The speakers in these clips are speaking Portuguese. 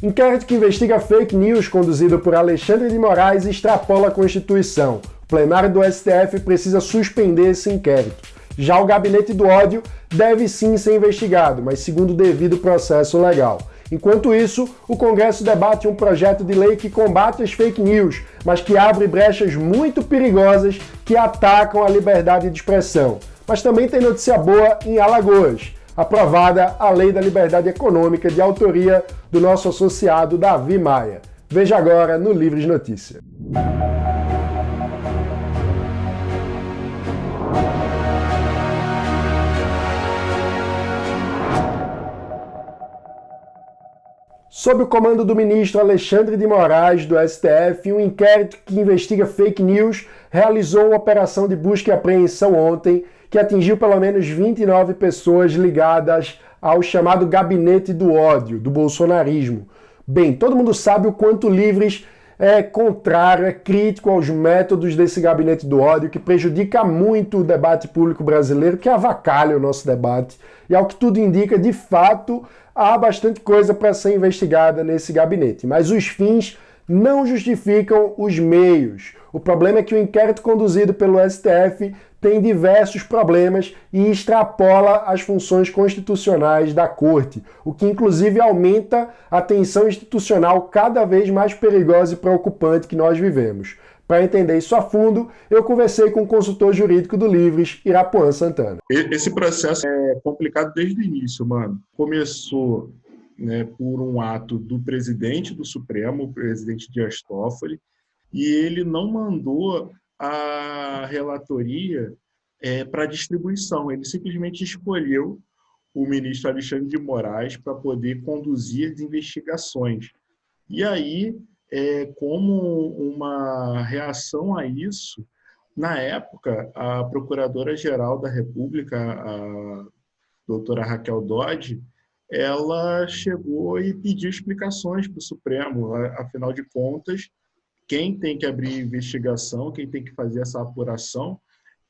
Inquérito que investiga fake news conduzido por Alexandre de Moraes extrapola a Constituição. O plenário do STF precisa suspender esse inquérito. Já o gabinete do ódio deve sim ser investigado, mas segundo o devido processo legal. Enquanto isso, o Congresso debate um projeto de lei que combate as fake news, mas que abre brechas muito perigosas que atacam a liberdade de expressão. Mas também tem notícia boa em Alagoas. Aprovada a Lei da Liberdade Econômica de autoria do nosso associado Davi Maia. Veja agora no Livres Notícia. Sob o comando do ministro Alexandre de Moraes, do STF, um inquérito que investiga fake news realizou uma operação de busca e apreensão ontem que atingiu pelo menos 29 pessoas ligadas ao chamado gabinete do ódio, do bolsonarismo. Bem, todo mundo sabe o quanto Livres é contrário, é crítico aos métodos desse gabinete do ódio, que prejudica muito o debate público brasileiro, que avacalha o nosso debate. E ao que tudo indica, de fato, há bastante coisa para ser investigada nesse gabinete. Mas os fins não justificam os meios. O problema é que o inquérito conduzido pelo STF tem diversos problemas e extrapola as funções constitucionais da Corte, o que inclusive aumenta a tensão institucional cada vez mais perigosa e preocupante que nós vivemos. Para entender isso a fundo, eu conversei com o consultor jurídico do Livres, Irapuan Santana. Esse processo é complicado desde o início, mano. Começou, né, por um ato do presidente do Supremo, o presidente Dias Toffoli, e ele não mandou a relatoria para distribuição. Ele simplesmente escolheu o ministro Alexandre de Moraes para poder conduzir as investigações. E aí, como uma reação a isso, na época, a Procuradora-Geral da República, a doutora Raquel Dodge, ela chegou e pediu explicações para o Supremo. Afinal de contas, quem tem que abrir investigação, quem tem que fazer essa apuração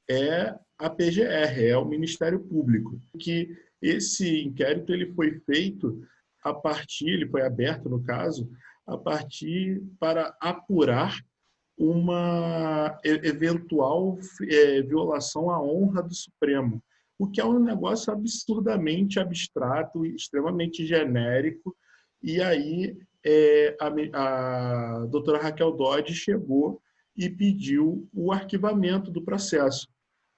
é a PGR, é o Ministério Público. Que esse inquérito ele foi feito ele foi aberto, no caso, a partir para apurar uma eventual violação à honra do Supremo, o que é um negócio absurdamente abstrato, extremamente genérico, e aí a doutora Raquel Dodge chegou e pediu o arquivamento do processo.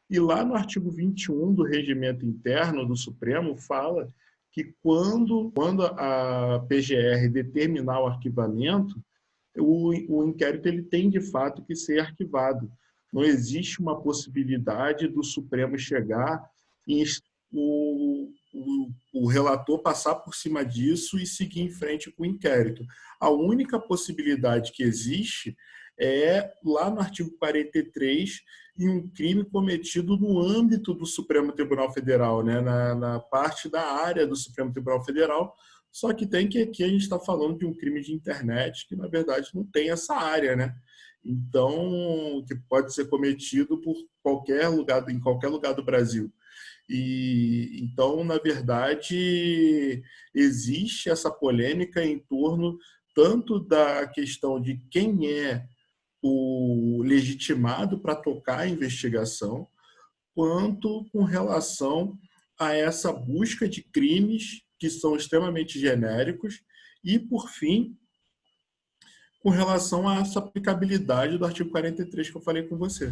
E lá no artigo 21 do Regimento Interno do Supremo fala que quando a PGR determinar o arquivamento, o inquérito ele tem de fato que ser arquivado. Não existe uma possibilidade do Supremo chegar e o relator passar por cima disso e seguir em frente com o inquérito. A única possibilidade que existe é lá no artigo 43, em um crime cometido no âmbito do Supremo Tribunal Federal, né? na parte da área do Supremo Tribunal Federal, só que tem que aqui a gente está falando de um crime de internet que, na verdade, não tem essa área, né? Então, que pode ser cometido por em qualquer lugar do Brasil. E então, na verdade, existe essa polêmica em torno tanto da questão de quem é o legitimado para tocar a investigação, quanto com relação a essa busca de crimes que são extremamente genéricos e, por fim, com relação a essa aplicabilidade do artigo 43 que eu falei com você.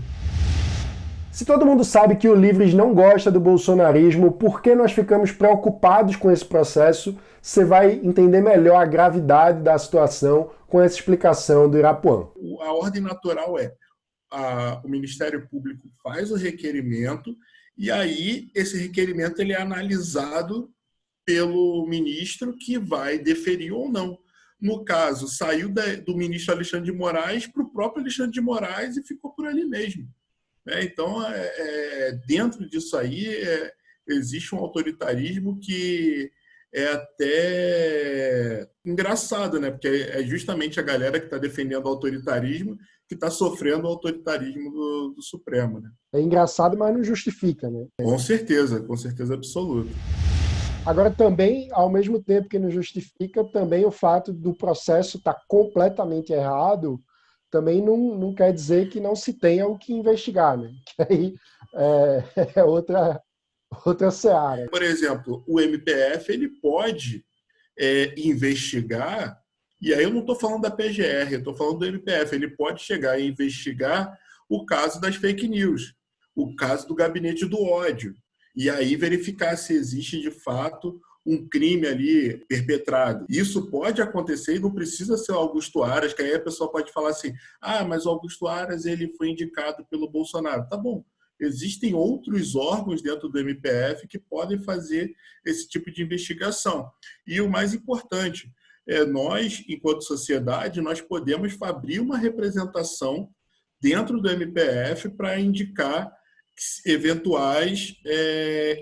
Se todo mundo sabe que o Livres não gosta do bolsonarismo, por que nós ficamos preocupados com esse processo? Você vai entender melhor a gravidade da situação com essa explicação do Irapuan. A ordem natural o Ministério Público faz o requerimento e aí esse requerimento ele é analisado pelo ministro que vai deferir ou não. No caso, saiu do ministro Alexandre de Moraes para o próprio Alexandre de Moraes e ficou por ali mesmo. Então, dentro disso aí, existe um autoritarismo que é até engraçado, né? Porque é justamente a galera que está defendendo o autoritarismo que está sofrendo o autoritarismo do Supremo, né? É engraçado, mas não justifica, né? Com certeza absoluta. Agora, também, ao mesmo tempo que não justifica, também o fato do processo estar completamente errado também não quer dizer que não se tenha o que investigar, né? Que aí é outra seara. Por exemplo, o MPF ele pode investigar, e aí eu não estou falando da PGR, eu estou falando do MPF, ele pode chegar e investigar o caso das fake news, o caso do gabinete do ódio, e aí verificar se existe de fato um crime ali perpetrado. Isso pode acontecer e não precisa ser o Augusto Aras, que aí a pessoa pode falar assim, mas o Augusto Aras ele foi indicado pelo Bolsonaro. Tá bom, existem outros órgãos dentro do MPF que podem fazer esse tipo de investigação. E o mais importante, nós, enquanto sociedade, nós podemos abrir uma representação dentro do MPF para indicar eventuais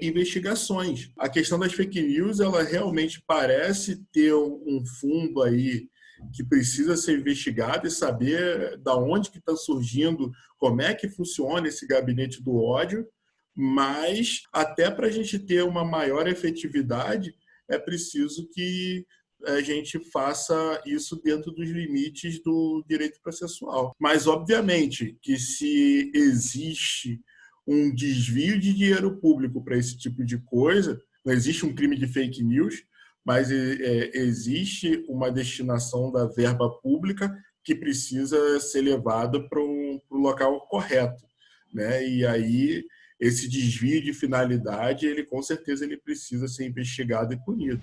investigações. A questão das fake news, ela realmente parece ter um fundo aí que precisa ser investigado e saber da onde que está surgindo, como é que funciona esse gabinete do ódio, mas até para a gente ter uma maior efetividade, é preciso que a gente faça isso dentro dos limites do direito processual. Mas, obviamente, que se existe um desvio de dinheiro público para esse tipo de coisa, não existe um crime de fake news, mas existe uma destinação da verba pública que precisa ser levada para o local correto, né? E aí esse desvio de finalidade, ele com certeza ele precisa ser investigado e punido.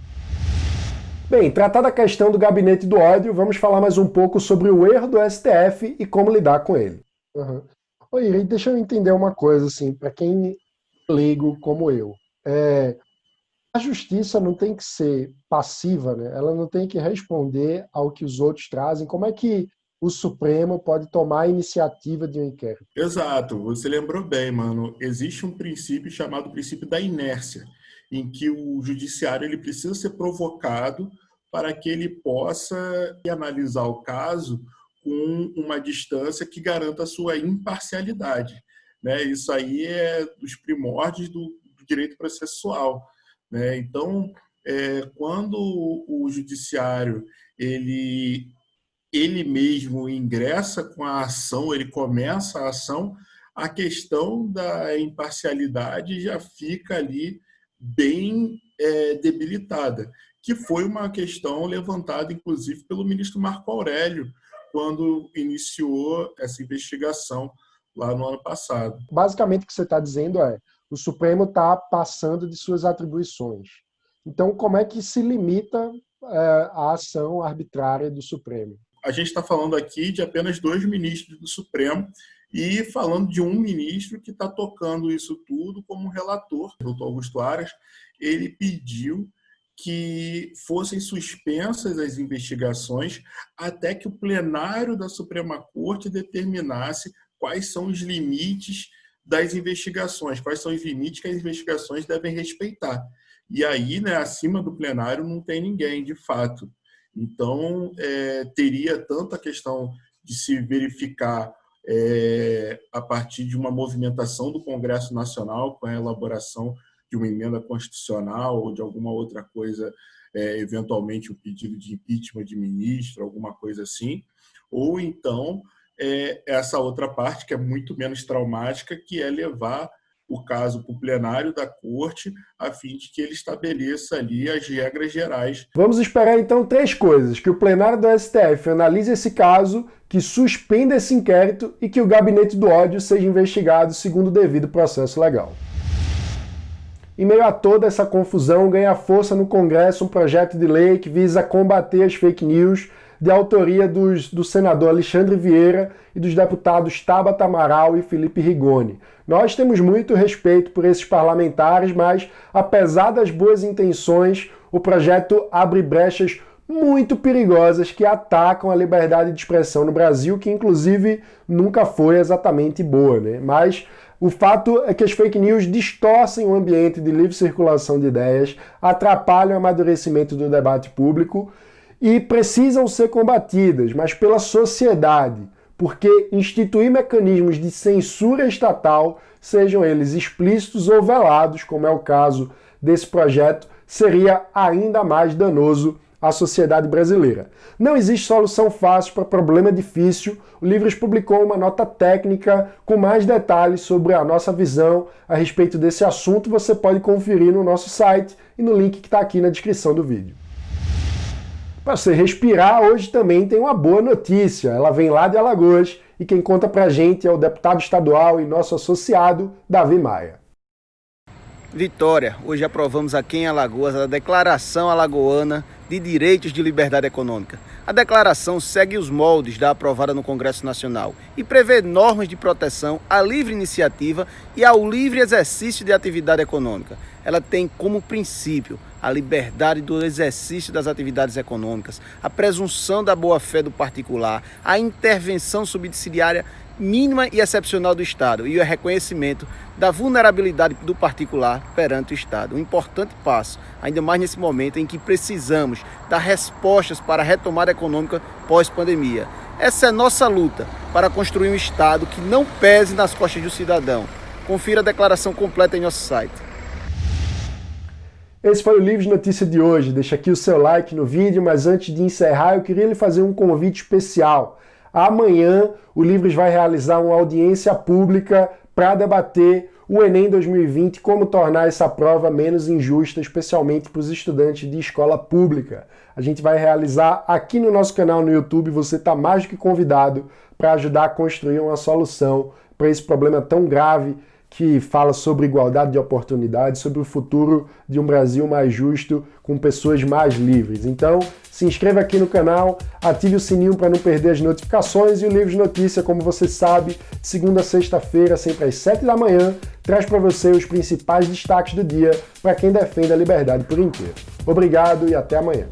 Bem, tratada a questão do gabinete do ódio, vamos falar mais um pouco sobre o erro do STF e como lidar com ele. Uhum. Oi, deixa eu entender uma coisa, assim, para quem é leigo como eu. A justiça não tem que ser passiva, né? Ela não tem que responder ao que os outros trazem. Como é que o Supremo pode tomar a iniciativa de um inquérito? Exato, você lembrou bem, mano. Existe um princípio chamado princípio da inércia, em que o judiciário ele precisa ser provocado para que ele possa analisar o caso com uma distância que garanta a sua imparcialidade, né? Isso aí é dos primórdios do direito processual, né? Então, quando o judiciário ele mesmo ingressa com a ação, ele começa a ação, a questão da imparcialidade já fica ali bem debilitada, que foi uma questão levantada, inclusive, pelo ministro Marco Aurélio, quando iniciou essa investigação lá no ano passado. Basicamente, o que você está dizendo o Supremo está passando de suas atribuições. Então, como é que se limita a ação arbitrária do Supremo? A gente está falando aqui de apenas 2 ministros do Supremo e falando de um ministro que está tocando isso tudo como relator, o doutor Augusto Aras. Ele pediu que fossem suspensas as investigações até que o plenário da Suprema Corte determinasse quais são os limites das investigações, quais são os limites que as investigações devem respeitar. E aí, né, acima do plenário não tem ninguém, de fato. Então, teria tanto a questão de se verificar a partir de uma movimentação do Congresso Nacional com a elaboração de uma emenda constitucional ou de alguma outra coisa, eventualmente um pedido de impeachment de ministro, alguma coisa assim, ou então essa outra parte que é muito menos traumática, que é levar o caso para o plenário da Corte, a fim de que ele estabeleça ali as regras gerais. Vamos esperar então 3 coisas: que o plenário do STF analise esse caso, que suspenda esse inquérito e que o gabinete do ódio seja investigado segundo o devido processo legal. Em meio a toda essa confusão, ganha força no Congresso um projeto de lei que visa combater as fake news, de autoria do senador Alexandre Vieira e dos deputados Tabata Amaral e Felipe Rigoni. Nós temos muito respeito por esses parlamentares, mas, apesar das boas intenções, o projeto abre brechas muito perigosas que atacam a liberdade de expressão no Brasil, que inclusive nunca foi exatamente boa, né? Mas o fato é que as fake news distorcem o ambiente de livre circulação de ideias, atrapalham o amadurecimento do debate público e precisam ser combatidas, mas pela sociedade, porque instituir mecanismos de censura estatal, sejam eles explícitos ou velados, como é o caso desse projeto, seria ainda mais danoso à sociedade brasileira. Não existe solução fácil para problema difícil. O Livros publicou uma nota técnica com mais detalhes sobre a nossa visão a respeito desse assunto. Você pode conferir no nosso site e no link que está aqui na descrição do vídeo. Para você respirar, hoje também tem uma boa notícia. Ela vem lá de Alagoas e quem conta pra gente é o deputado estadual e nosso associado, Davi Maia. Vitória, hoje aprovamos aqui em Alagoas a Declaração Alagoana de Direitos de Liberdade Econômica. A declaração segue os moldes da aprovada no Congresso Nacional e prevê normas de proteção à livre iniciativa e ao livre exercício de atividade econômica. Ela tem como princípio a liberdade do exercício das atividades econômicas, a presunção da boa-fé do particular, a intervenção subsidiária mínima e excepcional do Estado e o reconhecimento da vulnerabilidade do particular perante o Estado. Um importante passo, ainda mais nesse momento em que precisamos dar respostas para a retomada econômica pós-pandemia. Essa é nossa luta para construir um Estado que não pese nas costas do cidadão. Confira a declaração completa em nosso site. Esse foi o Livros Notícia de hoje. Deixa aqui o seu like no vídeo, mas antes de encerrar eu queria lhe fazer um convite especial. Amanhã o Livros vai realizar uma audiência pública para debater o Enem 2020, como tornar essa prova menos injusta, especialmente para os estudantes de escola pública. A gente vai realizar aqui no nosso canal no YouTube, você está mais do que convidado para ajudar a construir uma solução para esse problema tão grave que fala sobre igualdade de oportunidades, sobre o futuro de um Brasil mais justo, com pessoas mais livres. Então, se inscreva aqui no canal, ative o sininho para não perder as notificações e o Livros Notícia, como você sabe, de segunda a sexta-feira, sempre às 7 da manhã, traz para você os principais destaques do dia para quem defende a liberdade por inteiro. Obrigado e até amanhã.